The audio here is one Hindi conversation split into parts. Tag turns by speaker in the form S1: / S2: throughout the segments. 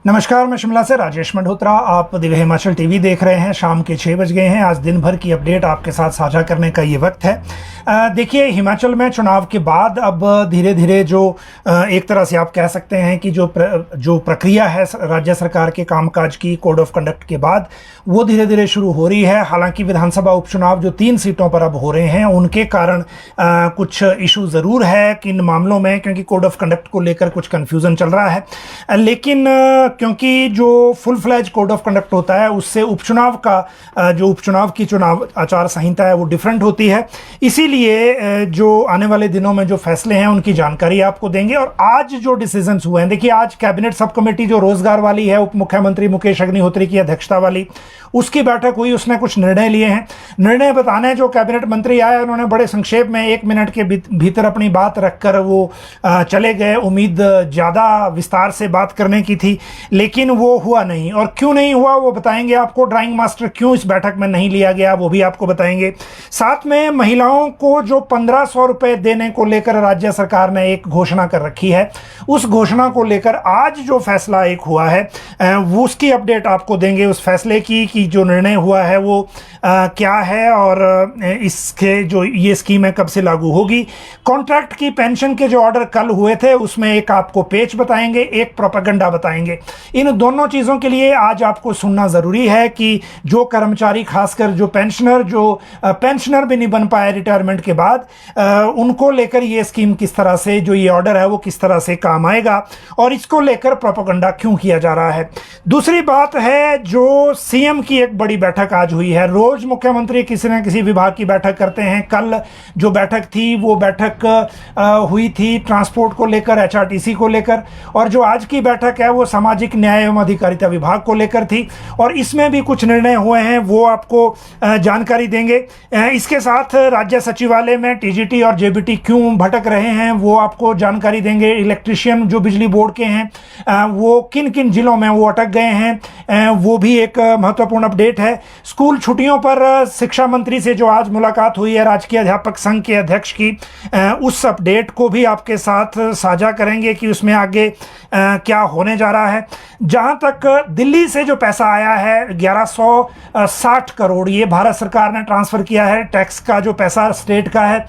S1: नमस्कार, मैं शिमला से राजेश मल्होत्रा। आप दिव्य हिमाचल टीवी देख रहे हैं। शाम के 6 बज गए हैं। आज दिन भर की अपडेट आपके साथ साझा करने का ये वक्त है। देखिए, हिमाचल में चुनाव के बाद अब धीरे धीरे जो एक तरह से आप कह सकते हैं कि जो प्रक्रिया है राज्य सरकार के कामकाज की कोड ऑफ कंडक्ट के बाद, वो धीरे धीरे शुरू हो रही है। हालांकि विधानसभा उपचुनाव जो 3 सीटों पर अब हो रहे हैं, उनके कारण कुछ इशू ज़रूर है कि इन मामलों में, क्योंकि कोड ऑफ कंडक्ट को लेकर कुछ कन्फ्यूज़न चल रहा है। लेकिन क्योंकि जो full fledge code of conduct होता है, उससे उपचुनाव का जो उपचुनाव की चुनाव आचार संहिता है वो डिफरेंट होती है। इसीलिए जो आने वाले दिनों में जो फैसले हैं उनकी जानकारी आपको देंगे। और आज जो डिसीजंस हुए हैं, देखिए, आज कैबिनेट सब कमेटी जो रोजगार वाली है, उप मुख्यमंत्री मुकेश अग्निहोत्री की अध्यक्षता वाली, उसकी बैठक हुई। उसमें कुछ निर्णय लिए हैं। निर्णय बताने जो कैबिनेट मंत्री आए, उन्होंने बड़े संक्षेप में 1 मिनट के भीतर अपनी बात रखकर वो चले गए। उम्मीद ज़्यादा विस्तार से बात करने की थी, लेकिन वो हुआ नहीं। और क्यों नहीं हुआ वो बताएंगे आपको। ड्राइंग मास्टर क्यों इस बैठक में नहीं लिया गया वो भी आपको बताएंगे। साथ में महिलाओं को जो 1500 रुपए देने को लेकर राज्य सरकार ने एक घोषणा कर रखी है, उस घोषणा को लेकर आज जो फैसला एक हुआ है, वो उसकी अपडेट आपको देंगे। उस फैसले की कि जो निर्णय हुआ है वो क्या है और इसके जो ये स्कीम है कब से लागू होगी। कॉन्ट्रैक्ट की पेंशन के जो ऑर्डर कल हुए थे, उसमें एक आपको पेच बताएंगे, एक प्रोपेगेंडा बताएंगे। इन दोनों चीज़ों के लिए आज आपको सुनना ज़रूरी है कि जो कर्मचारी, खासकर जो पेंशनर भी नहीं बन पाए रिटायरमेंट के बाद, उनको लेकर ये स्कीम किस तरह से, जो ये ऑर्डर है वो किस तरह से काम आएगा और इसको लेकर प्रोपेगेंडा क्यों किया जा रहा है। दूसरी बात है, जो सीएम की एक बड़ी बैठक आज हुई है। रोज मुख्यमंत्री किसी न किसी विभाग की बैठक करते हैं। कल जो बैठक थी वो बैठक हुई थी ट्रांसपोर्ट को लेकर, एचआरटीसी को लेकर, और जो आज की बैठक है वो सामाजिक न्याय एवं अधिकारिता विभाग को लेकर थी। और इसमें भी कुछ निर्णय हुए हैं, वो आपको जानकारी देंगे। इसके साथ राज्य सचिवालय में टीजीटी और जेबीटी क्यों भटक रहे हैं वो आपको जानकारी देंगे। इलेक्ट्रिशियन जो बिजली बोर्ड के हैं, वो किन किन जिलों में वो अटक गए हैं, वो भी एक महत्वपूर्ण अपडेट है। स्कूल छुट्टियों पर शिक्षा मंत्री से जो आज मुलाकात हुई है राजकीय अध्यापक संघ के अध्यक्ष की, उस अपडेट को भी आपके साथ साझा करेंगे कि उसमें आगे क्या होने जा रहा है। जहां तक दिल्ली से जो पैसा आया है 1160 करोड़, ये भारत सरकार ने ट्रांसफर किया है। टैक्स का जो पैसा स्टेट का है,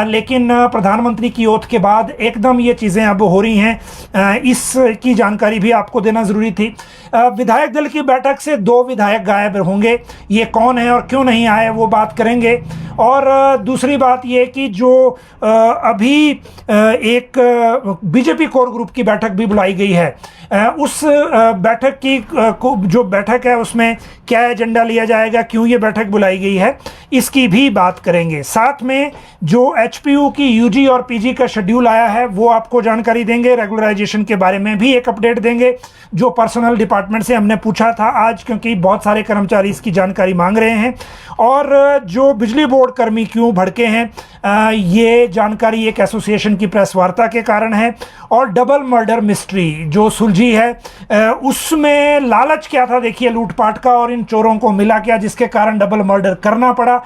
S1: लेकिन प्रधानमंत्री की ओथ के बाद एकदम ये चीज़ें अब हो रही हैं। इसकी जानकारी भी आपको देना ज़रूरी थी। विधायक दल की बैठक से 2 विधायक गायब होंगे। ये कौन है और क्यों नहीं आए वो बात करेंगे। और दूसरी बात ये कि जो अभी एक बीजेपी कोर ग्रुप की बैठक भी बुलाई गई है, उस बैठक की जो बैठक है उसमें क्या एजेंडा लिया जाएगा, क्यों ये बैठक बुलाई गई है, इसकी भी बात करेंगे। साथ में जो एचपीयू की यूजी और पीजी का शेड्यूल आया है वो आपको जानकारी देंगे। रेगुलराइजेशन के बारे में भी एक अपडेट देंगे, जो पर्सनल डिपार्टमेंट से हमने पूछा था आज, क्योंकि बहुत सारे कर्मचारी इसकी जानकारी मांग रहे हैं। और जो बिजली बोर्ड कर्मी क्यों भड़के हैं, ये जानकारी एक एसोसिएशन की प्रेस वार्ता के कारण है। और डबल मर्डर मिस्ट्री जो सुलझी है, उसमें लालच क्या था, देखिए, लूटपाट का, और इन चोरों को मिला क्या जिसके कारण डबल मर्डर करना पड़ा,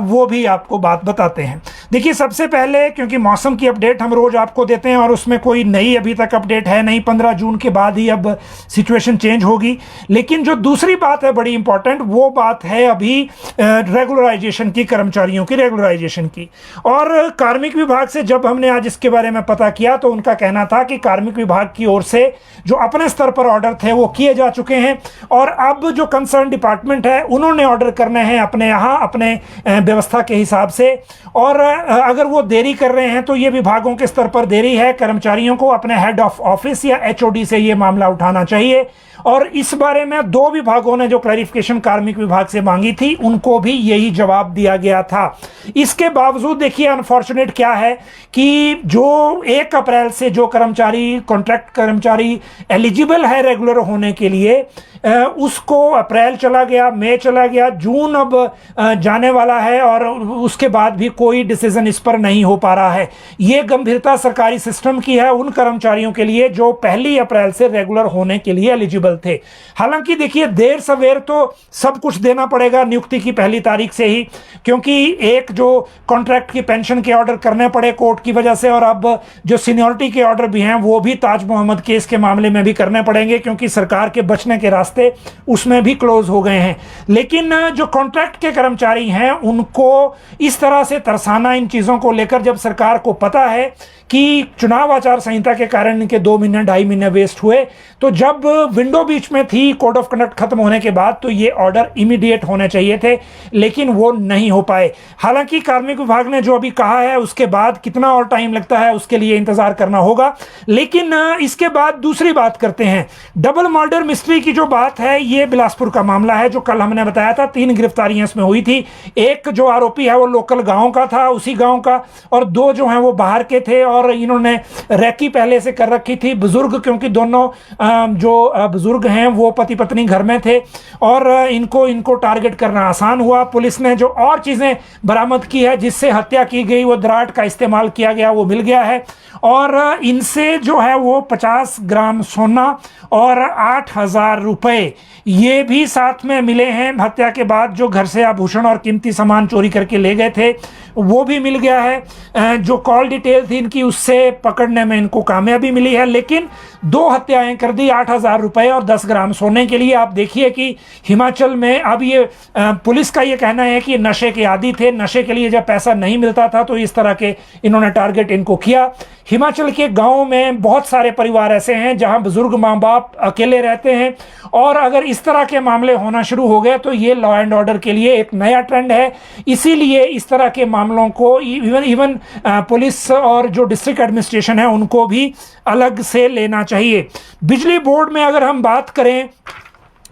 S1: वो भी आपको बात बताते हैं। देखिए, सबसे पहले, क्योंकि मौसम की अपडेट हम रोज आपको देते हैं और उसमें कोई नई अभी तक अपडेट है नहीं, 15 जून के बाद ही अब सिचुएशन चेंज होगी। लेकिन जो दूसरी बात है बड़ी इंपॉर्टेंट, वो बात है अभी रेगुलराइजेशन की, कर्मचारियों की रेगुलराइजेशन की। और कार्मिक विभाग से जब हमने आज इसके बारे में पता किया तो उनका कहना था कि कार्मिक विभाग की ओर से जो अपने स्तर पर ऑर्डर थे वो किए जा चुके हैं, और अब जो कंसर्न डिपार्टमेंट है उन्होंने ऑर्डर करने हैं अपने यहाँ, अपने व्यवस्था के हिसाब से। और अगर वो देरी कर रहे हैं तो ये विभागों के स्तर पर देरी है। कर्मचारियों को अपने हेड ऑफ ऑफिस या एचओडी से ये मामला उठाना चाहिए। और इस बारे में 2 विभागों ने जो क्लैरिफिकेशन कार्मिक विभाग से मांगी थी, उनको भी यही जवाब दिया गया था। इसके बावजूद देखिए, अनफॉर्चुनेट क्या है कि जो 1 अप्रैल से जो कर्मचारी, कॉन्ट्रैक्ट कर्मचारी एलिजिबल है रेगुलर होने के लिए, उसको अप्रैल चला गया, मई चला गया, जून अब जाने वाला है, और उसके बाद भी कोई डिसीजन इस पर नहीं हो पा रहा है। ये गंभीरता सरकारी सिस्टम की है उन कर्मचारियों के लिए जो 1 अप्रैल से रेगुलर होने के लिए एलिजिबल थे। हालांकि देखिए, देर सवेर तो सब कुछ देना पड़ेगा, नियुक्ति की की पहली तारीख से ही, क्योंकि एक जो कॉन्ट्रैक्ट की पेंशन के ऑर्डर करने पड़े कोर्ट की वजह से, और अब जो सीनियरिटी के ऑर्डर भी हैं वो भी ताज मोहम्मद केस के मामले में भी करने पड़ेंगे, क्योंकि सरकार के बचने के रास्ते उसमें भी क्लोज हो गए हैं। लेकिन जो कॉन्ट्रैक्ट के कर्मचारी हैं उनको इस तरह से तरसाना इन चीज़ों को लेकर, जब सरकार को पता है कि चुनाव आचार संहिता के कारण इनके 2 महीने 2.5 महीने वेस्ट हुए, तो जब विंडो बीच में थी कोड ऑफ कंडक्ट खत्म होने के बाद, तो ये ऑर्डर इमीडिएट होने चाहिए थे, लेकिन वो नहीं हो पाए। हालांकि कार्मिक विभाग ने जो अभी कहा है उसके बाद कितना और टाइम लगता है उसके लिए इंतजार करना होगा। लेकिन इसके बाद दूसरी बात करते हैं, डबल मर्डर मिस्ट्री की जो बात है, ये बिलासपुर का मामला है जो कल हमने बताया था। 3 गिरफ्तारियां इसमें हुई थी। एक जो आरोपी है वो लोकल गांव का था, उसी गांव का, और 2 जो हैं वो बाहर के थे, और इन्होंने रैकी पहले से कर रखी थी। बुजुर्ग, क्योंकि दोनों जो बुजुर्ग हैं वो पति पत्नी घर में थे, और इनको टारगेट करना आसान हुआ। पुलिस ने जो और चीजें बरामद की है जिससे हत्या की गई, वो दराट का इस्तेमाल किया गया, वो मिल गया है। और इनसे जो है वो 50 ग्राम सोना और 8,000 रुपए ये भी साथ में मिले हैं। हत्या के बाद जो घर से आभूषण और कीमती सामान चोरी करके ले गए थे वो भी मिल गया है। जो कॉल डिटेल थी इनकी उससे पकड़ने में इनको कामयाबी मिली है। लेकिन 2 हत्याएं कर दी 8,000 रुपए और 10 ग्राम सोने के लिए। आप देखिए कि हिमाचल में अब ये पुलिस का ये कहना है कि नशे के आदी थे, नशे के लिए जब पैसा नहीं मिलता था तो इस तरह के इन्होंने टारगेट इनको किया। हिमाचल के गांव में बहुत सारे परिवार ऐसे हैं जहां बुजुर्ग माँ बाप अकेले रहते हैं, और अगर इस तरह के मामले होना शुरू हो गए तो ये लॉ एंड ऑर्डर के लिए एक नया ट्रेंड है। इसीलिए इस तरह के मामलों को इवन पुलिस और जो डिस्ट्रिक्ट एडमिनिस्ट्रेशन है उनको भी अलग से लेना चाहिए। बिजली बोर्ड में अगर हम बात करें,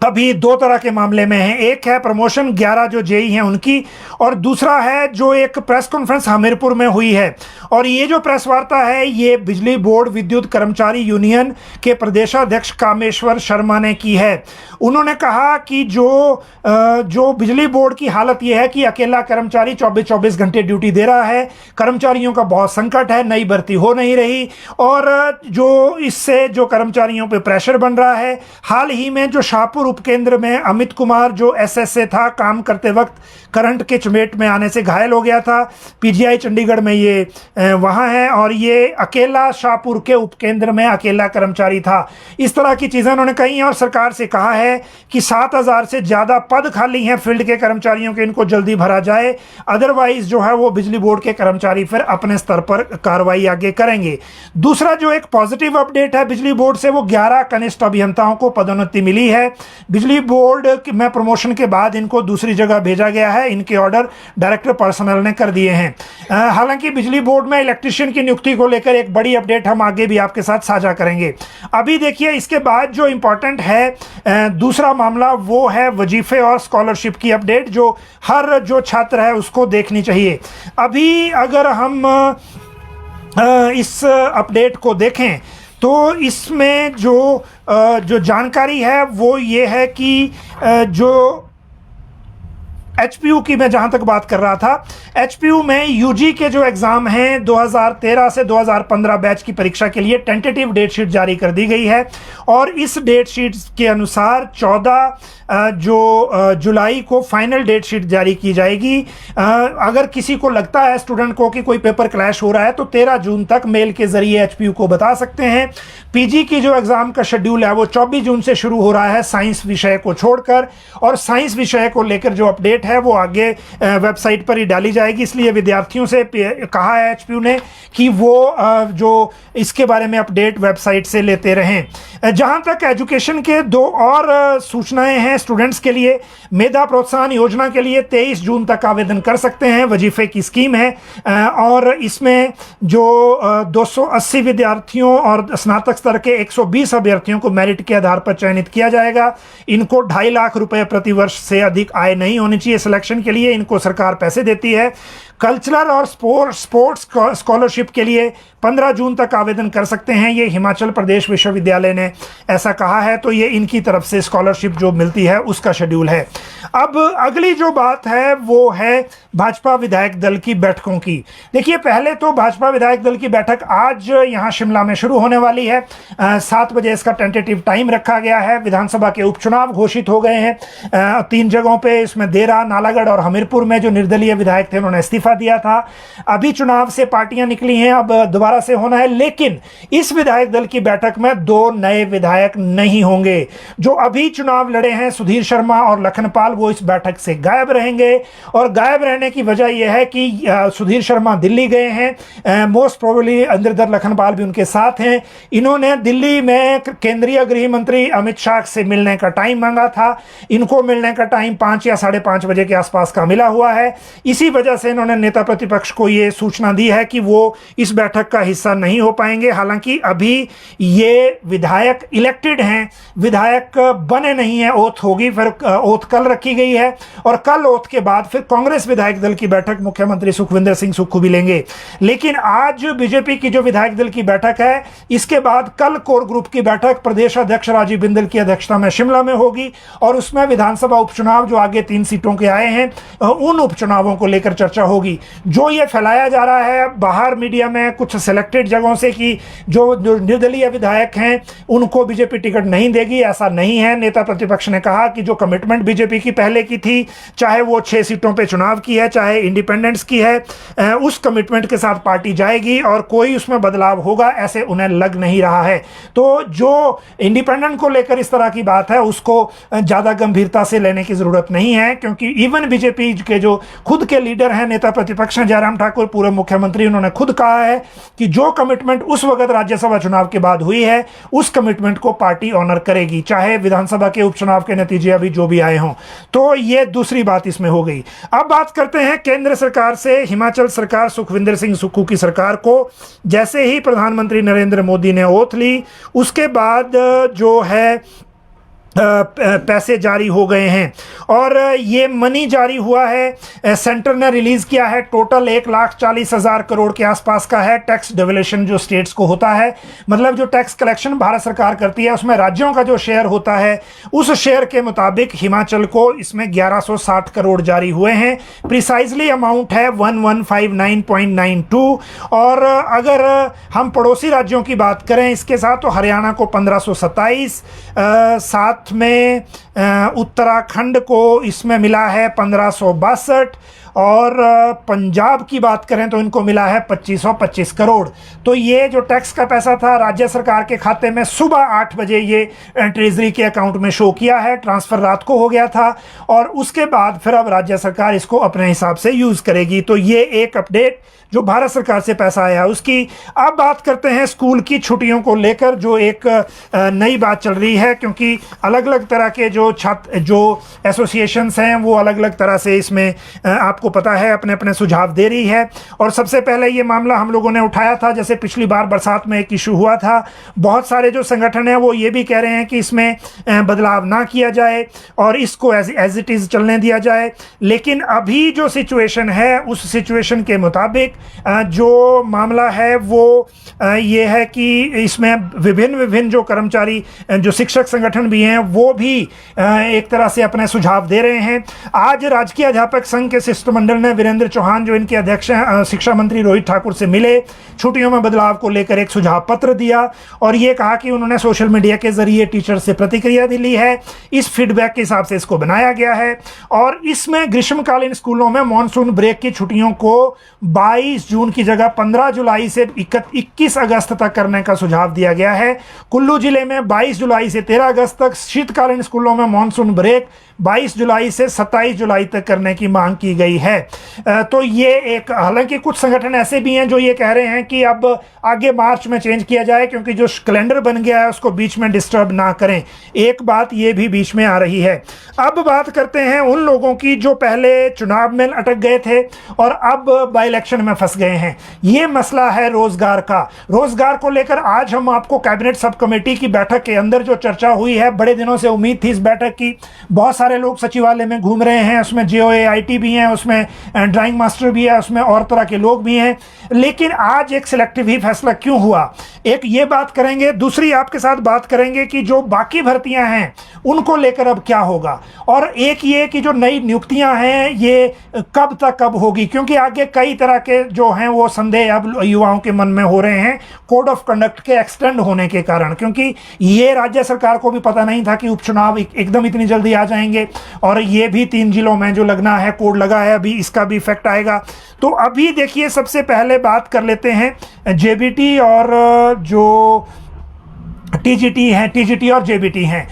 S1: अभी 2 तरह के मामले में हैं। एक है प्रमोशन 11 जो जेई हैं उनकी, और दूसरा है जो एक प्रेस कॉन्फ्रेंस हमीरपुर में हुई है। और ये जो प्रेस वार्ता है ये बिजली बोर्ड विद्युत कर्मचारी यूनियन के प्रदेशाध्यक्ष कामेश्वर शर्मा ने की है। उन्होंने कहा कि जो बिजली बोर्ड की हालत ये है कि अकेला कर्मचारी 24-24 घंटे ड्यूटी दे रहा है, कर्मचारियों का बहुत संकट है, नई भर्ती हो नहीं रही, और जो इससे जो कर्मचारियों पे प्रेशर बन रहा है। हाल ही में जो शाहपुर उपकेंद्र में अमित कुमार जो एसएसए था, काम करते वक्त करंट के चपेट में आने से घायल हो गया था। पीजीआई चंडीगढ़ में ये वहाँ है, और ये अकेला शाहपुर के उपकेंद्र में अकेला कर्मचारी था। इस तरह की चीज़ें उन्होंने कही, और सरकार से कहा है कि 7,000 से ज़्यादा पद खाली हैं फील्ड के कर्मचारियों के, इनको जल्दी भरा जाए, अदरवाइज जो है वो बिजली बोर्ड के कर्मचारी फिर अपने स्तर पर कार्रवाई आगे करेंगे। दूसरा जो एक पॉजिटिव अपडेट है बिजली बोर्ड से, वो 11 कनिष्ठ अभियंताओं को पदोन्नति मिली है। बिजली बोर्ड में प्रमोशन के बाद इनको दूसरी जगह भेजा गया है। इनके ऑर्डर डायरेक्टर पर्सनल ने कर दिए हैं। हालांकि बिजली बोर्ड में इलेक्ट्रीशियन की नियुक्ति को लेकर एक बड़ी अपडेट हम आगे भी आपके साथ साझा करेंगे। अभी देखिए इसके बाद जो इंपॉर्टेंट है दूसरा मामला, वो है वजीफे और स्कॉलरशिप की अपडेट, जो हर जो छात्र है उसको देखनी चाहिए। अभी अगर हम इस अपडेट को देखें तो इसमें जो जानकारी है वो ये है कि जो एचपीयू की मैं जहां तक बात कर रहा था, एचपीयू में यूजी के जो एग्ज़ाम हैं 2013 से 2015 बैच की परीक्षा के लिए टेंटेटिव डेट शीट जारी कर दी गई है। और इस डेट शीट के अनुसार 14 जुलाई को फाइनल डेट शीट जारी की जाएगी। अगर किसी को लगता है स्टूडेंट को कि कोई पेपर क्लैश हो रहा है तो 13 जून तक मेल के ज़रिए एचपीयू को बता सकते हैं। पीजी की जो एग्ज़ाम का शेड्यूल है वो 24 जून से शुरू हो रहा है साइंस विषय को छोड़कर, और साइंस विषय को लेकर जो अपडेट है वो आगे वेबसाइट पर ही डाली जाएगी। इसलिए विद्यार्थियों से कहा है एचपीयू ने कि वो जो इसके बारे में अपडेट वेबसाइट से लेते रहें। जहां तक एजुकेशन के 2 और सूचनाएं हैं स्टूडेंट्स के लिए, मेधा प्रोत्साहन योजना के लिए 23 जून तक आवेदन कर सकते हैं। वजीफे की स्कीम है, और इसमें जो 280 विद्यार्थियों और स्नातक स्तर के 120 अभ्यर्थियों को मेरिट के आधार पर चयनित किया जाएगा। इनको 2.5 लाख रुपए प्रति वर्ष से अधिक आय नहीं होनी चाहिए। सिलेक्शन के लिए इनको सरकार पैसे देती है। कल्चरल और स्पोर्ट्स स्कॉलरशिप के लिए 15 जून तक आवेदन कर सकते हैं। ये हिमाचल प्रदेश विश्वविद्यालय ने ऐसा कहा है, तो ये इनकी तरफ से स्कॉलरशिप जो मिलती है उसका शेड्यूल है। अब अगली जो बात है वो है भाजपा विधायक दल की बैठकों की। देखिए पहले तो भाजपा विधायक दल की बैठक आज यहाँ शिमला में शुरू होने वाली है। 7 बजे इसका टेंटेटिव टाइम रखा गया है। विधानसभा के उपचुनाव घोषित हो गए हैं 3 जगहों पे, इसमें देरा, नालागढ़ और हमीरपुर में जो निर्दलीय विधायक थे उन्होंने इस्तीफा दिया था। अभी चुनाव से पार्टियां निकली हैं, अब दोबारा से होना है, लेकिन इस विधायक दल की बैठक में 2 नए विधायक नहीं होंगे। जो अभी चुनाव लड़े हैं सुधीर शर्मा और लखनपाल, वो इस बैठक से गायब रहेंगे। और गायब रहने की वजह यह है कि सुधीर शर्मा दिल्ली गए हैं, मोस्ट प्रोबेबली इंद्रधर लखनपाल भी उनके साथ हैं। इन्होंने दिल्ली में केंद्रीय गृह मंत्री अमित शाह से मिलने का टाइम मांगा था। इनको मिलने का टाइम 5 या 5:30 बजे के आसपास का मिला हुआ है। इसी वजह से इन्होंने नेता प्रतिपक्ष को यह सूचना दी है कि वो इस बैठक का हिस्सा नहीं हो पाएंगे। हालांकि अभी ये विधायक इलेक्टेड हैं, विधायक बने नहीं है, ओथ होगी, फिर ओथ कल रखी गई है और कल ओथ के बाद फिर कांग्रेस विधायक दल की बैठक मुख्यमंत्री सुखविंदर सिंह सुक्खू भी लेंगे। लेकिन आज बीजेपी की जो विधायक दल की बैठक है, इसके बाद कल कोर ग्रुप की बैठक प्रदेश अध्यक्ष राजीव बिंदल की अध्यक्षता में शिमला में होगी और उसमें विधानसभा उपचुनाव जो आगे 3 सीटों के आए हैं उन उपचुनावों को लेकर चर्चा होगी। जो ये फैलाया जा रहा है बाहर मीडिया में कुछ सिलेक्टेड जगहों से कि जो निर्दलीय विधायक हैं उनको बीजेपी टिकट नहीं देगी, ऐसा नहीं है। नेता प्रतिपक्ष ने कहा कि जो कमिटमेंट बीजेपी की पहले की थी, चाहे वो 6 सीटों पे चुनाव की है, चाहे इंडिपेंडेंस की है, उस कमिटमेंट के साथ पार्टी जाएगी और कोई उसमें बदलाव होगा ऐसे उन्हें लग नहीं रहा है। तो जो इंडिपेंडेंट को लेकर इस तरह की बात है उसको ज़्यादा गंभीरता से लेने की ज़रूरत नहीं है, क्योंकि इवन बीजेपी के जो खुद के लीडर हैं, नेता प्रतिपक्ष हैं जयराम ठाकुर, पूर्व मुख्यमंत्री, उन्होंने खुद कहा है कि जो कमिटमेंट उस वक्त राज्यसभा चुनाव के बाद हुई है उस कमिटमेंट को पार्टी ऑनर करेगी, चाहे विधानसभा के उपचुनाव के नतीजे अभी जो भी आए हों। तो ये दूसरी बात इसमें हो गई। अब बात करते हैं केंद्र सरकार से। हिमाचल सरकार सुखविंदर सिंह सुक्खू की सरकार को जैसे ही प्रधानमंत्री नरेंद्र मोदी ने ओथ ली, उसके बाद जो है पैसे जारी हो गए हैं और ये मनी जारी हुआ है। सेंटर ने रिलीज किया है, टोटल 1,40,000 करोड़ के आसपास का है। टैक्स डेवल्यूशन जो स्टेट्स को होता है, मतलब जो टैक्स कलेक्शन भारत सरकार करती है उसमें राज्यों का जो शेयर होता है, उस शेयर के मुताबिक हिमाचल को इसमें 1160 करोड़ जारी हुए हैं। प्रिसाइजली अमाउंट है 1159.92। और अगर हम पड़ोसी राज्यों की बात करें इसके साथ, तो हरियाणा को 1527, साथ में उत्तराखंड को इसमें मिला है 1562 और पंजाब की बात करें तो इनको मिला है 2525 करोड़। तो ये जो टैक्स का पैसा था राज्य सरकार के खाते में सुबह 8 बजे ये ट्रेजरी के अकाउंट में शो किया है, ट्रांसफ़र रात को हो गया था और उसके बाद फिर अब राज्य सरकार इसको अपने हिसाब से यूज़ करेगी। तो ये एक अपडेट जो भारत सरकार से पैसा आया उसकी। अब बात करते हैं स्कूल की छुट्टियों को लेकर, जो एक नई बात चल रही है, क्योंकि अलग अलग तरह के जो छात्र जो एसोसिएशंस हैं वो अलग अलग तरह से इसमें आपको पता है अपने अपने सुझाव दे रही है। और सबसे पहले ये मामला हम लोगों ने उठाया था, जैसे पिछली बार बरसात में एक इशू हुआ था। बहुत सारे जो संगठन हैं वो ये भी कह रहे हैं कि इसमें बदलाव ना किया जाए और इसको एज इट इज़ चलने दिया जाए। लेकिन अभी जो सिचुएशन है उस सिचुएशन के मुताबिक जो मामला है वो ये है कि इसमें विभिन्न जो कर्मचारी जो शिक्षक संगठन भी हैं वो भी एक तरह से अपने सुझाव दे रहे हैं। आज राजकीय अध्यापक संघ के शिष्टमंडल ने वीरेंद्र चौहान जो इनके अध्यक्ष हैं शिक्षा मंत्री रोहित ठाकुर से मिले, छुट्टियों में बदलाव को लेकर एक सुझाव पत्र दिया और ये कहा कि उन्होंने सोशल मीडिया के जरिए टीचर से प्रतिक्रिया भी ली है। इस फीडबैक के हिसाब से इसको बनाया गया है और इसमें ग्रीष्मकालीन स्कूलों में मानसून ब्रेक की छुट्टियों को 22 जून की जगह 15 जुलाई से 21 अगस्त तक करने का सुझाव दिया गया है। कुल्लू जिले में 22 जुलाई से 13 अगस्त तक, शीतकालीन स्कूलों में मानसून ब्रेक 22 जुलाई से 27 जुलाई तक करने की मांग की गई है। तो ये एक, हालांकि कुछ संगठन ऐसे भी हैं जो ये कह रहे हैं कि अब आगे मार्च में चेंज किया जाए क्योंकि जो कैलेंडर बन गया है उसको बीच में डिस्टर्ब ना करें। एक बात ये भी बीच में आ रही है। अब बात करते हैं उन लोगों की जो पहले चुनाव में अटक गए थे और अब बाई इलेक्शन में फंस गए हैं। ये मसला है रोजगार का। रोजगार को लेकर आज हम आपको कैबिनेट सब कमेटी की बैठक के अंदर जो चर्चा हुई है, बड़े दिनों से उम्मीद थी इस बैठक की, बहुत सारे लोग सचिवालय में घूम रहे हैं, उसमें JOAIT भी हैं, उसमें उसमें ड्राइंग मास्टर भी है, उसमें और तरह के लोग भी हैं। लेकिन आज एक सिलेक्टिव ही फैसला क्यों हुआ, एक ये बात करेंगे। दूसरी आपके साथ बात करेंगे कि जो बाकी भर्तियां हैं उनको लेकर अब क्या होगा, और एक ये कि जो नई नियुक्तियां हैं ये कब तक कब होगी, क्योंकि आगे कई तरह के जो हैं वो संदेह अब युवाओं के मन में हो रहे हैं कोड ऑफ कंडक्ट के एक्सटेंड होने के कारण, क्योंकि ये राज्य सरकार को भी पता नहीं था कि उपचुनाव एकदम इतनी जल्दी आ जाएंगे, और ये भी 3 जिलों में जो लगना है कोड लगा है, अभी इसका भी इफेक्ट आएगा। तो अभी देखिए सबसे पहले बात कर लेते हैं जेबीटी और जो टीजीटी हैं, टीजीटी और जेबीटी हैं।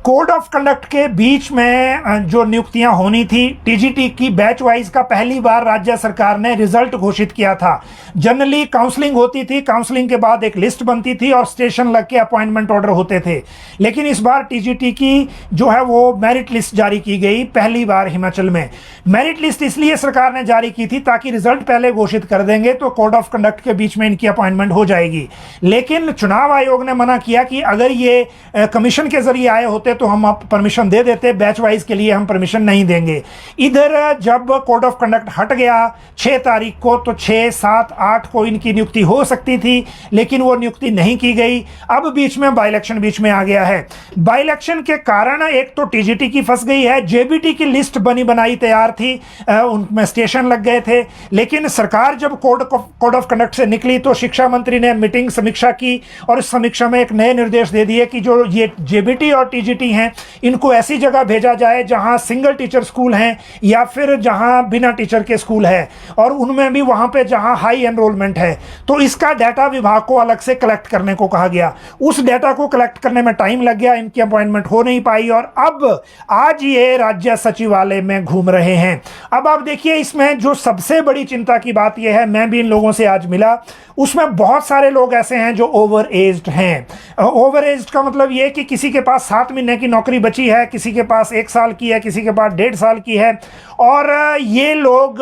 S1: कोड ऑफ कंडक्ट के बीच में जो नियुक्तियां होनी थी टीजीटी की बैच वाइज का, पहली बार राज्य सरकार ने रिजल्ट घोषित किया था। जनरली काउंसलिंग होती थी, काउंसलिंग के बाद एक लिस्ट बनती थी और स्टेशन लग के अपॉइंटमेंट ऑर्डर होते थे। लेकिन इस बार टीजीटी की जो है वो मेरिट लिस्ट जारी की गई पहली बार हिमाचल में। मेरिट लिस्ट इसलिए सरकार ने जारी की थी ताकि रिजल्ट पहले घोषित कर देंगे तो कोड ऑफ कंडक्ट के बीच में इनकी अपॉइंटमेंट हो जाएगी। लेकिन चुनाव आयोग ने मना किया कि अगर ये कमीशन के जरिए आए होते तो हम आप परमिशन दे देते, बैच वाइज के लिए हम परमिशन नहीं देंगे। इधर जब कोड ऑफ कंडक्ट हट गया 6 तारीख को, तो 6, 7, 8 को इनकी नियुक्ति हो सकती थी, लेकिन वो नियुक्ति नहीं की गई। अब बीच में बाई इलेक्शन बीच में आ गया है। बाई इलेक्शन के कारण एक तो टीजीटी की फंस गई है, जेबीटी की लिस्ट बनी बनाई तैयार थी, उनमें स्टेशन लग गए थे। लेकिन सरकार जब कोड ऑफ कंडक्ट से निकली तो शिक्षा मंत्री ने मीटिंग समीक्षा की और इस समीक्षा में एक नए निर्देश दे दिए कि जो ये जेबीटी और टीजीटी हैं इनको ऐसी जगह भेजा जाए जहां सिंगल टीचर स्कूल हैं या फिर जहां बिना टीचर के स्कूल है, और उनमें भी वहां पे जहां हाई एनरोलमेंट है। तो इसका डाटा विभाग को अलग से कलेक्ट करने को कहा गया। उस डाटा को कलेक्ट करने में टाइम लग गया, इनकी अपॉइंटमेंट हो नहीं पाई, और अब आज ये राज्य सचिवालय में घूम रहे हैं। अब आप देखिए इसमें जो सबसे बड़ी चिंता की बात यह है, मैं भी इन लोगों से आज मिला, उसमें बहुत सारे लोग ऐसे हैं जो ओवर एज्ड हैं। ओवर एज्ड का मतलब ये कि किसी के पास 7 महीने की नौकरी बची है, किसी के पास 1 साल की है, किसी के पास 1.5 साल की है, और ये लोग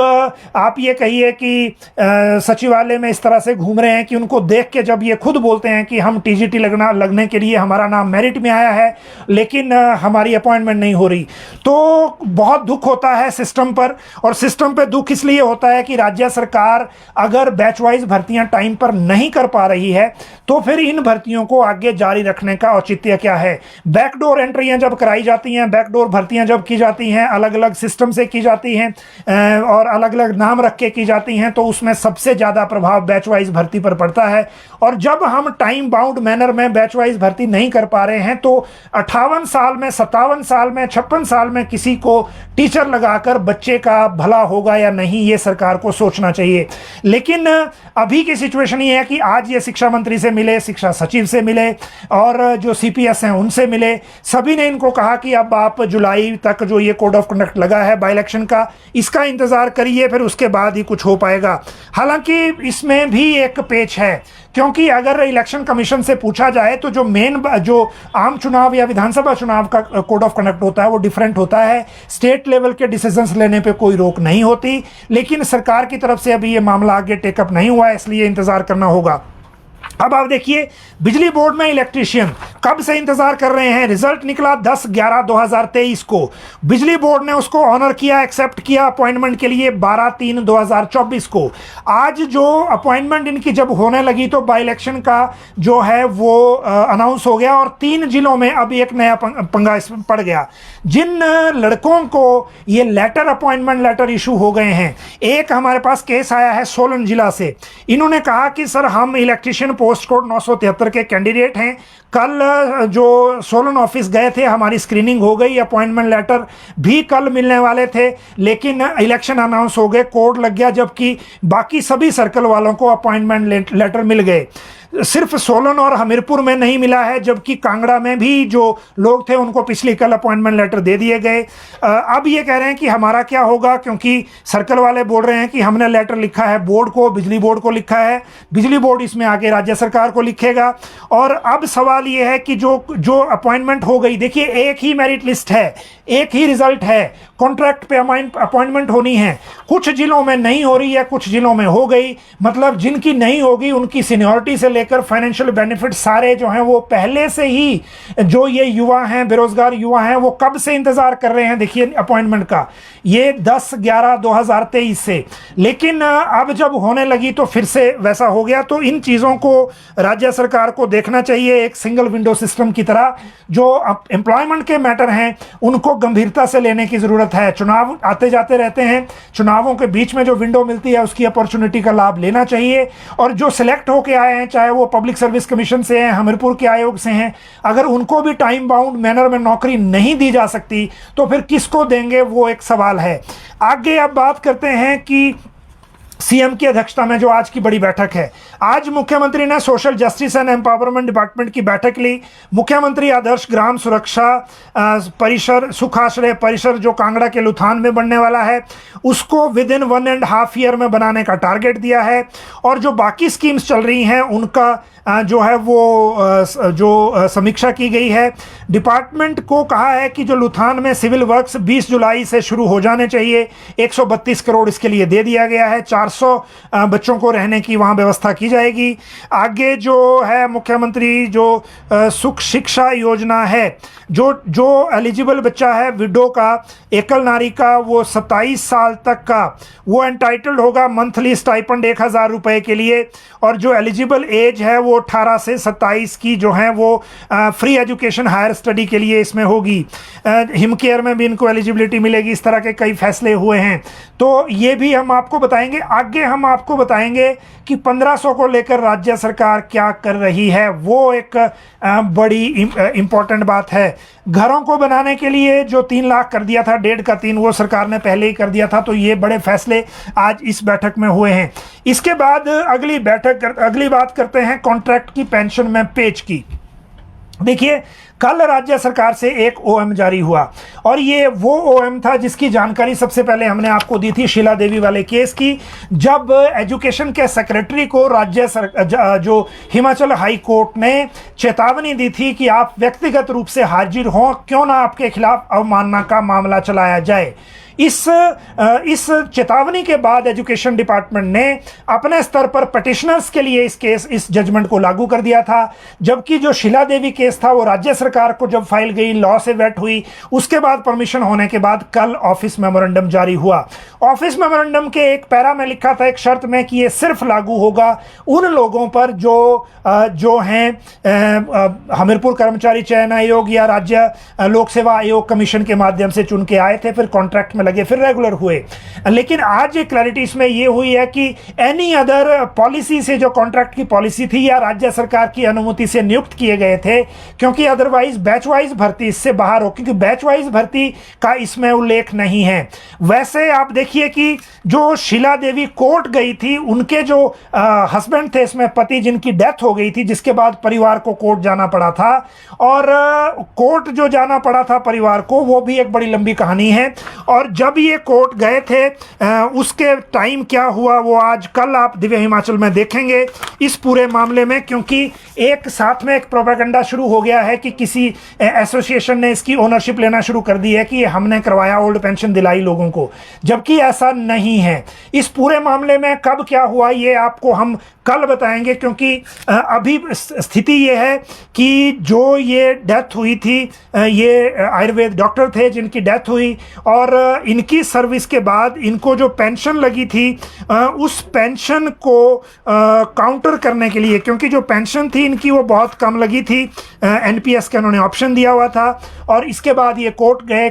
S1: आप ये कहिए कि सचिवालय में इस तरह से घूम रहे हैं कि उनको देख के जब ये खुद बोलते हैं कि हम टीजीटी लगने के लिए हमारा नाम मेरिट में आया है लेकिन हमारी अपॉइंटमेंट नहीं हो रही, तो बहुत दुख होता है सिस्टम पर। और सिस्टम पे दुख इसलिए होता है कि राज्य सरकार अगर बैच वाइज भर्तियां टाइम पर नहीं कर पा रही है तो फिर इन भर्तियों को आगे जारी रखने का औचित्य क्या है। बैकडोर एंट्रियां जब कराई जाती हैं, बैकडोर भर्तियां जब की जाती हैं, अलग अलग सिस्टम से की जाती हैं और अलग अलग नाम रख के की जाती हैं, तो उसमें सबसे ज़्यादा प्रभाव बैच वाइज भर्ती पर पड़ता है। और जब हम टाइम बाउंड मैनर में बैच वाइज भर्ती नहीं कर पा रहे हैं तो 58 साल में, 57 साल में, 56 साल में किसी को टीचर लगाकर बच्चे का भला होगा या नहीं, ये सरकार को सोचना चाहिए। लेकिन अभी की सिचुएशन ये है कि आज ये शिक्षा मंत्री से मिले, शिक्षा सचिव से मिले और जो सीपीएस हैं उनसे मिले, सभी ने इनको कहा कि अब आप जुलाई तक जो ये कोड ऑफ कंडक्ट लगा है बाई इलेक्शन का, इसका इंतजार करिए, फिर उसके बाद ही कुछ हो पाएगा। हालांकि इसमें भी एक पेच है, क्योंकि अगर इलेक्शन कमीशन से पूछा जाए तो जो आम चुनाव या विधानसभा चुनाव का कोड ऑफ कंडक्ट होता है वो डिफरेंट होता है। स्टेट लेवल के डिसीजंस लेने पे कोई रोक नहीं होती, लेकिन सरकार की तरफ से अभी ये मामला आगे टेकअप नहीं हुआ है, इसलिए इंतजार करना होगा। अब आप देखिए बिजली बोर्ड में इलेक्ट्रीशियन कब से इंतजार कर रहे हैं। रिजल्ट निकला 10/11/2023 को, बिजली बोर्ड ने उसको ऑनर किया, एक्सेप्ट किया अपॉइंटमेंट के लिए 12/3/2024 को। आज जो अपॉइंटमेंट इनकी जब होने लगी तो बाई इलेक्शन का जो है वो अनाउंस हो गया और 3 जिलों में अब एक नया पंगा इसमें पड़ गया। जिन लड़कों को ये लेटर अपॉइंटमेंट लेटर इशू हो गए हैं, एक हमारे पास केस आया है सोलन जिला से। इन्होंने कहा कि सर हम इलेक्ट्रीशियन पोस्ट कोड 973 के कैंडिडेट हैं, कल जो सोलन ऑफिस गए थे, हमारी स्क्रीनिंग हो गई, अपॉइंटमेंट लेटर भी कल मिलने वाले थे, लेकिन इलेक्शन अनाउंस हो गए, कोड लग गया, जबकि बाकी सभी सर्कल वालों को अपॉइंटमेंट लेटर मिल गए। सिर्फ सोलन और हमीरपुर में नहीं मिला है, जबकि कांगड़ा में भी जो लोग थे उनको पिछली कल अपॉइंटमेंट लेटर दे दिए गए। अब ये कह रहे हैं कि हमारा क्या होगा, क्योंकि सर्कल वाले बोल रहे हैं कि हमने लेटर लिखा है बोर्ड को, बिजली बोर्ड को लिखा है, बिजली बोर्ड इसमें आगे राज्य सरकार को लिखेगा। और अब सवाल ये है कि जो अपॉइंटमेंट हो गई, देखिए एक ही मेरिट लिस्ट है, एक ही रिजल्ट है, कॉन्ट्रैक्ट पे अपॉइंटमेंट होनी है। कुछ जिलों में नहीं हो रही है, कुछ जिलों में हो गई। मतलब जिनकी नहीं होगी उनकी सीनियरिटी से लेकर फाइनेंशियल बेनिफिट सारे जो हैं वो पहले से ही, जो ये युवा हैं, बेरोजगार युवा हैं, वो कब से इंतजार कर रहे हैं देखिए अपॉइंटमेंट का, ये 10/11/2023 से। लेकिन अब जब होने लगी तो फिर से वैसा हो गया। तो इन चीज़ों को राज्य सरकार को देखना चाहिए एक सिंगल विंडो सिस्टम की तरह। जो एम्प्लॉयमेंट के मैटर हैं उनको गंभीरता से लेने की ज़रूरत है। चुनाव आते जाते रहते हैं, चुनावों के बीच में जो विंडो मिलती है उसकी अपॉर्चुनिटी का लाभ लेना चाहिए। और जो सिलेक्ट होके आए हैं, चाहे वो पब्लिक सर्विस कमीशन से हैं, हमीरपुर के आयोग से हैं, अगर उनको भी टाइम बाउंड मैनर में नौकरी नहीं दी जा सकती तो फिर किसको देंगे, वो एक सवाल है। आगे अब बात करते हैं कि सीएम की अध्यक्षता में जो आज की बड़ी बैठक है, आज मुख्यमंत्री ने social justice and empowerment department की बैठक ली। मुख्यमंत्री आदर्श ग्राम सुरक्षा परिसर, सुखाश्रय परिसर जो कांगड़ा के लुथान में बनने वाला है, उसको विद इन 1.5 ईयर में बनाने का टारगेट दिया है। और जो बाकी स्कीम्स चल रही हैं उनका जो है वो जो समीक्षा की गई है। डिपार्टमेंट को कहा है कि जो लुथान में सिविल वर्क्स 20 जुलाई से शुरू हो जाने चाहिए, 132 करोड़ इसके लिए दे दिया गया है। 400 बच्चों को रहने की वहाँ व्यवस्था की जाएगी। आगे जो है मुख्यमंत्री जो सुख शिक्षा योजना है, जो एलिजिबल बच्चा है विडो का, एकल नारी का, वो 27 साल तक का वो एंटाइटल्ड होगा मंथली स्टाइपेंड 1000 रुपये के लिए। और जो एलिजिबल एज है वो 18 से 27 की जो है वो फ्री एजुकेशन हायर स्टडी के लिए इसमें होगी। हिमकेयर में भी इनको एलिजिबिलिटी मिलेगी। इस तरह के कई फैसले हुए हैं, तो ये भी हम आपको बताएंगे। आगे हम आपको बताएंगे कि 1500 को लेकर राज्य सरकार क्या कर रही है, वो एक बड़ी इम्पॉर्टेंट बात है। घरों को बनाने के लिए जो 3 लाख कर दिया था, 1.5 का 3, वो सरकार ने पहले ही कर दिया था। तो ये बड़े फैसले आज इस बैठक में हुए हैं। इसके बाद अगली बात करते हैं कॉन्ट्रैक्ट की पेंशन में पेच की। देखिए, कल राज्य सरकार से एक ओएम जारी हुआ और ये वो ओएम था जिसकी जानकारी सबसे पहले हमने आपको दी थी शीला देवी वाले केस की, जब एजुकेशन के सेक्रेटरी को जो हिमाचल हाई कोर्ट ने चेतावनी दी थी कि आप व्यक्तिगत रूप से हाजिर हों, क्यों ना आपके खिलाफ अवमानना का मामला चलाया जाए। इस चेतावनी के बाद एजुकेशन डिपार्टमेंट ने अपने स्तर पर पिटिशनर्स के लिए इस जजमेंट को लागू कर दिया था। जबकि जो शीला देवी केस था वो राज्य सरकार को जब फाइल गई, लॉ से वेट हुई, उसके बाद परमिशन होने के बाद कल ऑफिस मेमोरेंडम जारी हुआ। ऑफिस मेमोरेंडम के एक पैरा में लिखा था एक शर्त में कि ये सिर्फ लागू होगा उन लोगों पर जो हैं हमीरपुर कर्मचारी चयन आयोग या राज्य लोक सेवा आयोग कमीशन के माध्यम से चुन के आए थे, फिर कॉन्ट्रैक्ट में लगे, फिर रेगुलर हुए। लेकिन आज एक क्लैरिटी इसमें ये हुई है कि एनी अदर पॉलिसी से, जो कॉन्ट्रैक्ट की पॉलिसी थी या राज्य सरकार की अनुमति से नियुक्त किए गए थे, क्योंकि अदरवाइज बैच वाइज भर्ती इससे बाहर हो, क्योंकि बैच वाइज भर्ती का इसमें उल्लेख नहीं है। वैसे आप देखिए कि जो शीला देवी कोर्ट गई थी, उनके जो हस्बैंड थे इसमें, पति जिनकी डेथ हो गई थी, जिसके बाद परिवार को कोर्ट जाना पड़ा था, और कोर्ट जो जाना पड़ा था परिवार को, वो भी एक बड़ी लंबी कहानी है। और जब ये कोर्ट गए थे उसके टाइम क्या हुआ वो आज कल आप दिव्य हिमाचल में देखेंगे इस पूरे मामले में, क्योंकि एक साथ में एक प्रोपेगेंडा शुरू हो गया है कि किसी एसोसिएशन ने इसकी ओनरशिप लेना शुरू कर दी है कि हमने करवाया, ओल्ड पेंशन दिलाई लोगों को, जबकि ऐसा नहीं है। इस पूरे मामले में कब क्या हुआ ये आपको हम कल बताएंगे, क्योंकि अभी स्थिति ये है कि जो ये डेथ हुई थी, ये आयुर्वेद डॉक्टर थे जिनकी डेथ हुई, और इनकी सर्विस के बाद इनको जो पेंशन लगी थी उस पेंशन को काउंटर करने के लिए, क्योंकि जो पेंशन थी इनकी वो बहुत कम लगी थी, एनपीएस का उन्होंने ऑप्शन दिया हुआ था। और इसके बाद ये कोर्ट गए,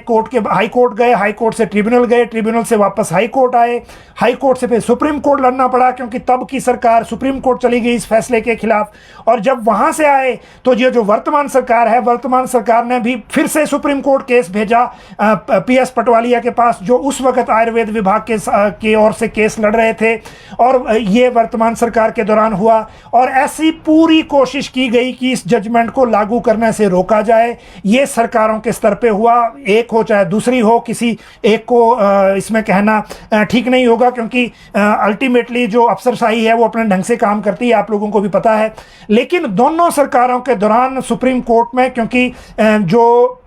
S1: हाई कोर्ट गए, हाई कोर्ट से ट्रिब्यूनल गए, ट्रिब्यूनल से वापस हाई कोर्ट आए, हाई कोर्ट से फिर सुप्रीम कोर्ट लड़ना पड़ा, क्योंकि तब की सरकार सुप्रीम कोर्ट चली गई इस फैसले के खिलाफ। और जब वहां से आए तो ये जो वर्तमान सरकार है, वर्तमान सरकार ने भी फिर से सुप्रीम कोर्ट केस भेजा पीएस पटवालिया के पास, जो उस वक्त आयुर्वेद विभाग के ओर से केस लड़ रहे थे, और ये वर्तमान सरकार के दौरान हुआ। और ऐसी पूरी कोशिश की गई कि इस जजमेंट को लागू करने से रोका जाए। ये सरकारों के स्तर पे हुआ, एक हो चाहे दूसरी हो, किसी एक को इसमें कहना ठीक नहीं होगा, क्योंकि अल्टीमेटली जो अफसरशाही है वो अपने ढंग से काम करती है, आप लोगों को भी पता है। लेकिन दोनों सरकारों के दौरान सुप्रीम कोर्ट में, क्योंकि जो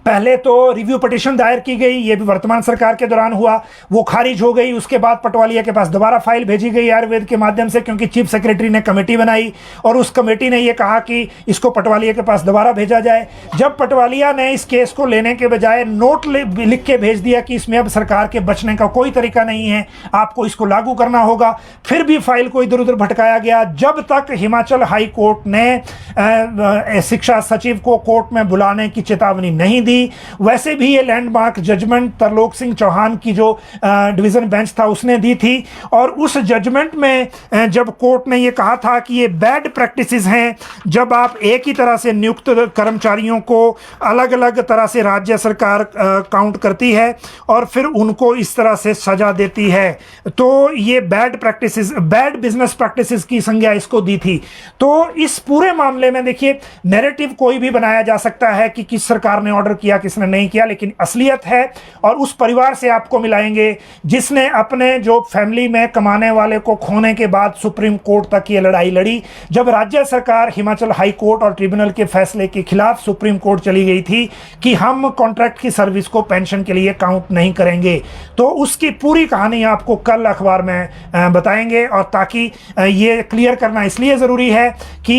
S1: पहले तो रिव्यू पिटीशन दायर की गई, ये भी वर्तमान सरकार के दौरान हुआ, वो खारिज हो गई। उसके बाद पटवालिया के पास दोबारा फाइल भेजी गई आयुर्वेद के माध्यम से, क्योंकि चीफ सेक्रेटरी ने कमेटी बनाई और उस कमेटी ने ये कहा कि इसको पटवालिया के पास दोबारा भेजा जाए। जब पटवालिया ने इस केस को लेने के बजाय नोट लिख के भेज दिया कि इसमें अब सरकार के बचने का कोई तरीका नहीं है, आपको इसको लागू करना होगा, फिर भी फाइल को इधर उधर भटकाया गया जब तक हिमाचल हाई कोर्ट ने शिक्षा सचिव को कोर्ट में बुलाने की चेतावनी नहीं दी। वैसे भी ये लैंडमार्क जजमेंट तरलोक सिंह चौहान की जो डिवीजन बेंच था उसने दी थी, और उस जजमेंट में जब कोर्ट ने ये कहा था कि ये बैड प्रैक्टिसेस हैं, जब आप एक ही तरह से नियुक्त कर्मचारियों को अलग अलग तरह से राज्य सरकार काउंट करती है और फिर उनको इस तरह से सजा देती है, तो ये bad practices, bad business practices की संज्ञा इसको दी थी। तो इस पूरे मामले में देखिए, नैरेटिव कोई भी बनाया जा सकता है कि किस सरकार ने ऑर्डर किया किसने नहीं किया, लेकिन असलियत है और उस परिवार से आपको मिलाएंगे जिसने अपने जो फैमिली में कमाने वाले को खोने के बाद सुप्रीम कोर्ट तक ये लड़ाई लड़ी। जब राज्य सरकार हिमाचल हाई कोर्ट और ट्रिब्यूनल के फैसले के खिलाफ सुप्रीम कोर्ट चली गई थी कि हम कॉन्ट्रैक्ट की सर्विस को पेंशन के लिए काउंट नहीं करेंगे, तो उसकी पूरी कहानी आपको कल अखबार में बताएंगे। और ताकि ये क्लियर करना इसलिए ज़रूरी है कि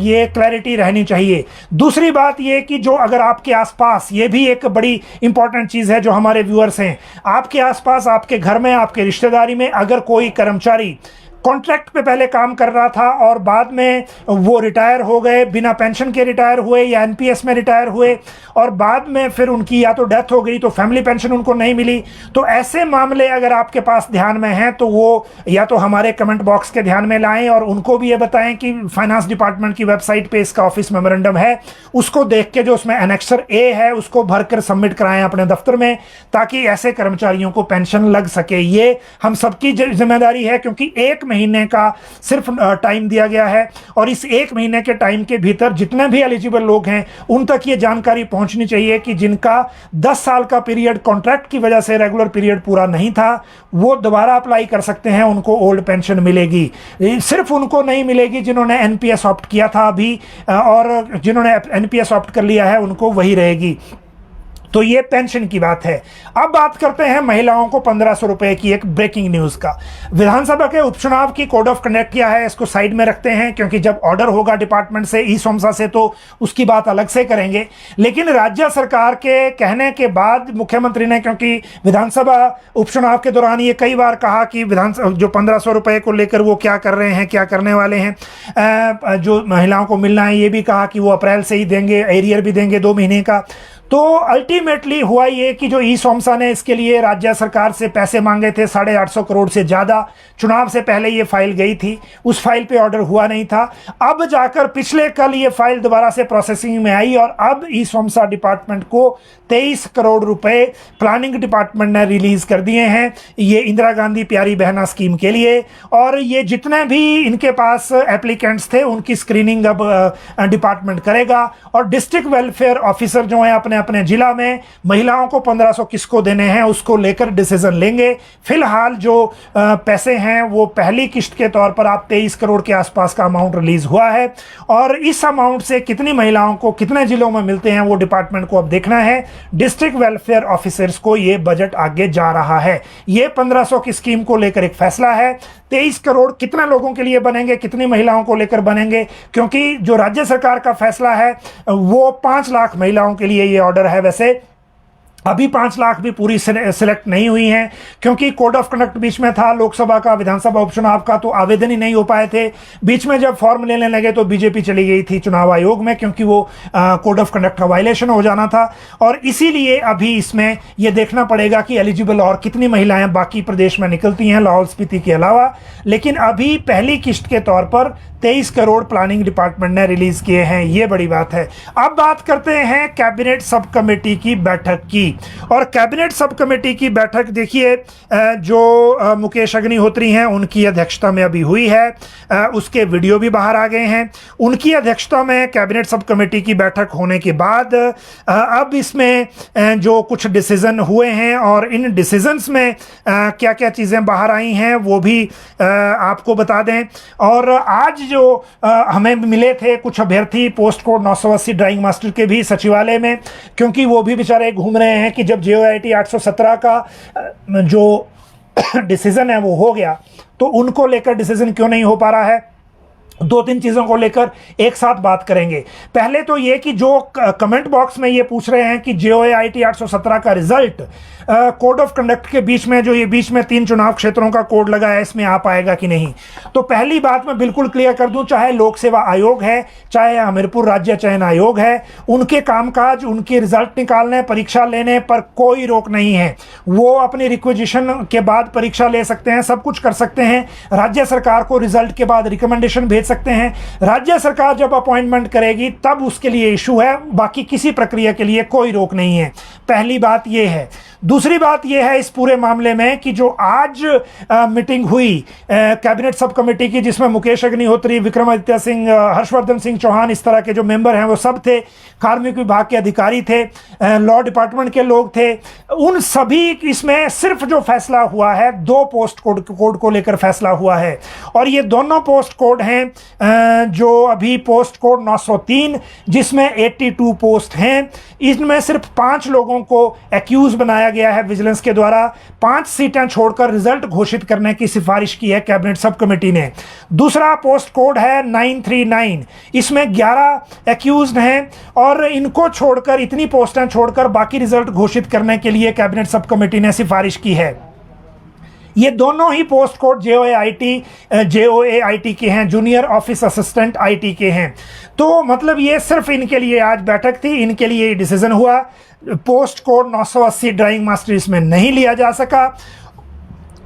S1: ये क्लैरिटी रहनी चाहिए। दूसरी बात ये कि जो अगर आपके आसपास, ये भी एक बड़ी इंपॉर्टेंट चीज़ है जो हमारे व्यूअर्स हैं, आपके आसपास, आपके घर में, आपके रिश्तेदारी में अगर कोई कर्मचारी कॉन्ट्रैक्ट पे पहले काम कर रहा था और बाद में वो रिटायर हो गए, बिना पेंशन के रिटायर हुए या एनपीएस में रिटायर हुए, और बाद में फिर उनकी या तो डेथ हो गई तो फैमिली पेंशन उनको नहीं मिली, तो ऐसे मामले अगर आपके पास ध्यान में हैं तो वो या तो हमारे कमेंट बॉक्स के ध्यान में लाएं और उनको भी ये बताएं कि फाइनेंस डिपार्टमेंट की वेबसाइट पे इसका ऑफिस मेमोरेंडम है, उसको देख के जो उसमें एनेक्सर ए है उसको भरकर सबमिट कराएं अपने दफ्तर में, ताकि ऐसे कर्मचारियों को पेंशन लग सके। ये हम सबकी जिम्मेदारी है, क्योंकि एक महीने का सिर्फ टाइम दिया गया है और इस एक महीने के टाइम के भीतर जितने भी एलिजिबल लोग हैं उन तक ये जानकारी पहुंचनी चाहिए कि जिनका 10 साल का पीरियड कॉन्ट्रैक्ट की वजह से रेगुलर पीरियड पूरा नहीं था, वो दोबारा अप्लाई कर सकते हैं, उनको ओल्ड पेंशन मिलेगी। सिर्फ उनको नहीं मिलेगी जिन्होंने एनपीएस ऑप्ट किया था अभी, और जिन्होंने एनपीएस ऑप्ट कर लिया है उनको वही रहेगी। तो ये पेंशन की बात है। अब बात करते हैं महिलाओं को 1500 रुपए की एक ब्रेकिंग न्यूज़ का। विधानसभा के उपचुनाव की कोड ऑफ कंडक्ट किया है, इसको साइड में रखते हैं क्योंकि जब ऑर्डर होगा डिपार्टमेंट से, ई सोमसा से, तो उसकी बात अलग से करेंगे। लेकिन राज्य सरकार के कहने के बाद मुख्यमंत्री ने, क्योंकि विधानसभा उपचुनाव के दौरान ये कई बार कहा कि जो 1500 रुपए को लेकर वो क्या कर रहे हैं, क्या करने वाले हैं, जो महिलाओं को मिलना है, ये भी कहा कि वो अप्रैल से ही देंगे, एरियर भी देंगे 2 महीने का। तो अल्टीमेटली हुआ ये कि जो ई सोमसा ने इसके लिए राज्य सरकार से पैसे मांगे थे 850 करोड़ से ज़्यादा, चुनाव से पहले ये फाइल गई थी, उस फाइल पे ऑर्डर हुआ नहीं था। अब जाकर पिछले कल ये फाइल दोबारा से प्रोसेसिंग में आई और अब ई सोमसा डिपार्टमेंट को 23 करोड़ रुपए प्लानिंग डिपार्टमेंट ने रिलीज कर दिए हैं, ये इंदिरा गांधी प्यारी बहना स्कीम के लिए। और ये जितने भी इनके पास एप्लीकेंट्स थे उनकी स्क्रीनिंग अब डिपार्टमेंट करेगा, और डिस्ट्रिक्ट वेलफेयर ऑफिसर जो है अपने अपने जिला में महिलाओं को 1500 किसको देने हैं उसको लेकर डिसीजन लेंगे। फिलहाल जो पैसे हैं वो पहली किस्त के तौर पर आप 23 करोड़ के आसपास का अमाउंट रिलीज हुआ है, और इस अमाउंट से कितनी महिलाओं को कितने जिलों में मिलते हैं वो डिपार्टमेंट को अब देखना है। डिस्ट्रिक्ट वेलफेयर ऑफिसर्स को ये बजट आगे जा रहा है। ये 1500 की स्कीम को लेकर एक फैसला है। 23 करोड़ कितने लोगों के लिए बनेंगे, कितनी महिलाओं को लेकर बनेंगे, क्योंकि जो राज्य सरकार का फैसला है वो 5 लाख महिलाओं के लिए ये ऑर्डर है। वैसे अभी 5 लाख भी पूरी सिलेक्ट नहीं हुई हैं, क्योंकि कोड ऑफ कंडक्ट बीच में था लोकसभा का, विधानसभा उपचुनाव का, तो आवेदन ही नहीं हो पाए थे। बीच में जब फॉर्म लेने लगे तो बीजेपी चली गई थी चुनाव आयोग में, क्योंकि वो कोड ऑफ कंडक्ट का वायलेशन हो जाना था, और इसीलिए अभी इसमें ये देखना पड़ेगा कि एलिजिबल और कितनी महिलाएं बाकी प्रदेश में निकलती हैं लाहौल स्पीति के अलावा। लेकिन अभी पहली किस्त के तौर पर 23 करोड़ प्लानिंग डिपार्टमेंट ने रिलीज किए हैं, ये बड़ी बात है। अब बात करते हैं कैबिनेट सब कमेटी की बैठक की। और कैबिनेट सब कमेटी की बैठक देखिए जो मुकेश अग्निहोत्री हैं उनकी अध्यक्षता में अभी हुई है, उसके वीडियो भी बाहर आ गए हैं। उनकी अध्यक्षता में कैबिनेट सब कमेटी की बैठक होने के बाद अब इसमें जो कुछ डिसीजन हुए हैं और इन डिसीजंस में क्या क्या चीज़ें बाहर आई हैं वो भी आपको बता दें। और आज जो हमें मिले थे कुछ अभ्यर्थी पोस्ट कोड 980 ड्राइंग मास्टर के भी सचिवालय में, क्योंकि वो भी बेचारे घूम रहे हैं कि जब JOIT 817 का जो डिसीजन है वो हो गया तो उनको लेकर डिसीजन क्यों नहीं हो पा रहा है। दो तीन चीज़ों को लेकर एक साथ बात करेंगे। पहले तो ये कि जो कमेंट बॉक्स में ये पूछ रहे हैं कि JOIT 817 का रिजल्ट कोड ऑफ कंडक्ट के बीच में, जो ये बीच में 3 चुनाव क्षेत्रों का कोड लगा है, इसमें आ पाएगा कि नहीं। तो पहली बात मैं बिल्कुल क्लियर कर दूं, चाहे लोक सेवा आयोग है, चाहे हमीरपुर राज्य चयन आयोग है, उनके कामकाज, उनके रिजल्ट निकालने, परीक्षा लेने पर कोई रोक नहीं है। वो अपनी रिक्वेजिशन के बाद परीक्षा ले सकते हैं, सब कुछ कर सकते हैं। राज्य सरकार को रिजल्ट के बाद रिकमेंडेशन भेज सकते हैं। राज्य सरकार जब अपॉइंटमेंट करेगी तब उसके लिए इशू है, बाकी किसी प्रक्रिया के लिए कोई रोक नहीं है। पहली बात यह है। दूसरी बात यह है इस पूरे मामले में कि जो आज मीटिंग हुई कैबिनेट सब कमेटी की, जिसमें मुकेश अग्निहोत्री, विक्रमादित्य सिंह, हर्षवर्धन सिंह चौहान, इस तरह के जो मेंबर हैं वो सब थे, कार्मिक विभाग के अधिकारी थे, लॉ डिपार्टमेंट के लोग थे। उन सभी इसमें सिर्फ जो फैसला हुआ है 2 पोस्ट कोड को लेकर फैसला हुआ है। और ये दोनों पोस्ट कोड हैं जो अभी पोस्ट कोड 903 जिसमें 82 पोस्ट हैं, इनमें सिर्फ 5 लोगों को एक्यूज बनाया गया है विजिलेंस के द्वारा। 5 सीटें छोड़कर रिजल्ट घोषित करने की सिफारिश की है कैबिनेट सब कमेटी ने। दूसरा पोस्ट कोड है 939, इसमें 11 एक्यूज्ड हैं और इनको छोड़कर, इतनी पोस्टें छोड़कर बाकी रिजल्ट घोषित करने के लिए कैबिनेट सब कमेटी ने सिफारिश की है। ये दोनों ही पोस्ट कोड JOAIT के हैं, जूनियर ऑफिस असिस्टेंट IT के हैं। तो मतलब ये सिर्फ इनके लिए आज बैठक थी, इनके लिए डिसीजन हुआ। पोस्ट कोड 980 ड्राइंग मास्टर इसमें नहीं लिया जा सका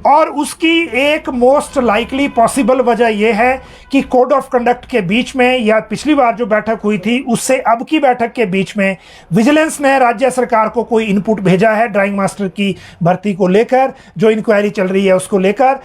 S1: और उसकी एक मोस्ट लाइकली पॉसिबल वजह यह है कि कोड ऑफ कंडक्ट के बीच में, या पिछली बार जो बैठक हुई थी उससे अब की बैठक के बीच में, विजिलेंस ने राज्य सरकार को कोई इनपुट भेजा है ड्राइंग मास्टर की भर्ती को लेकर, जो इंक्वायरी चल रही है उसको लेकर।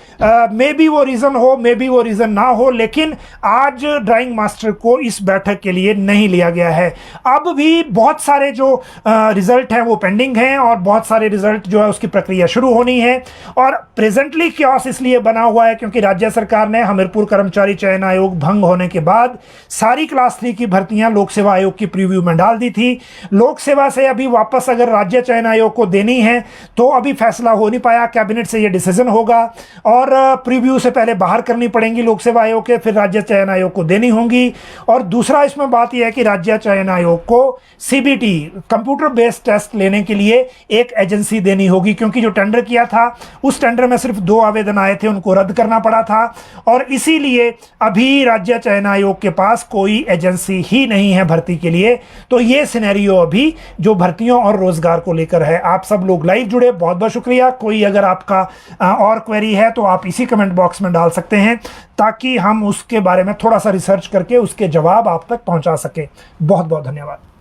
S1: मे बी वो रीज़न हो, मे बी वो रीज़न ना हो, लेकिन आज ड्राइंग मास्टर को इस बैठक के लिए नहीं लिया गया है। अब भी बहुत सारे जो रिजल्ट हैं वो पेंडिंग हैं और बहुत सारे रिजल्ट जो है उसकी प्रक्रिया शुरू होनी है। और प्रेजेंटली क्योस इसलिए बना हुआ है क्योंकि राज्य सरकार ने हमीरपुर कर्मचारी चयन आयोग भंग होने के बाद सारी क्लास 3 की भर्तियां लोक सेवा आयोग की प्रीव्यू में डाल दी थी। लोक सेवा से अभी वापस अगर राज्य चयन आयोग को देनी है तो अभी फैसला हो नहीं पाया, कैबिनेट से ये डिसीजन होगा और प्रीव्यू से पहले बाहर करनी पड़ेंगी लोक सेवा आयोग के, फिर राज्य चयन आयोग को देनी होंगी। और दूसरा इसमें बात यह है कि राज्य चयन आयोग को CBT कंप्यूटर बेस्ड टेस्ट लेने के लिए एक एजेंसी देनी होगी, क्योंकि जो टेंडर किया था उस टेंडर में सिर्फ 2 आवेदन आए थे, उनको रद्द करना पड़ा था। और इसीलिए अभी राज्य चयन आयोग के पास कोई एजेंसी ही नहीं है भर्ती के लिए। तो ये सिनेरियो अभी जो भर्तियों और रोजगार को लेकर है। आप सब लोग लाइव जुड़े, बहुत बहुत शुक्रिया। कोई अगर आपका और क्वेरी है तो आप इसी कमेंट बॉक्स में डाल सकते हैं ताकि हम उसके बारे में थोड़ा सा रिसर्च करके उसके जवाब आप तक पहुंचा सके। बहुत बहुत धन्यवाद।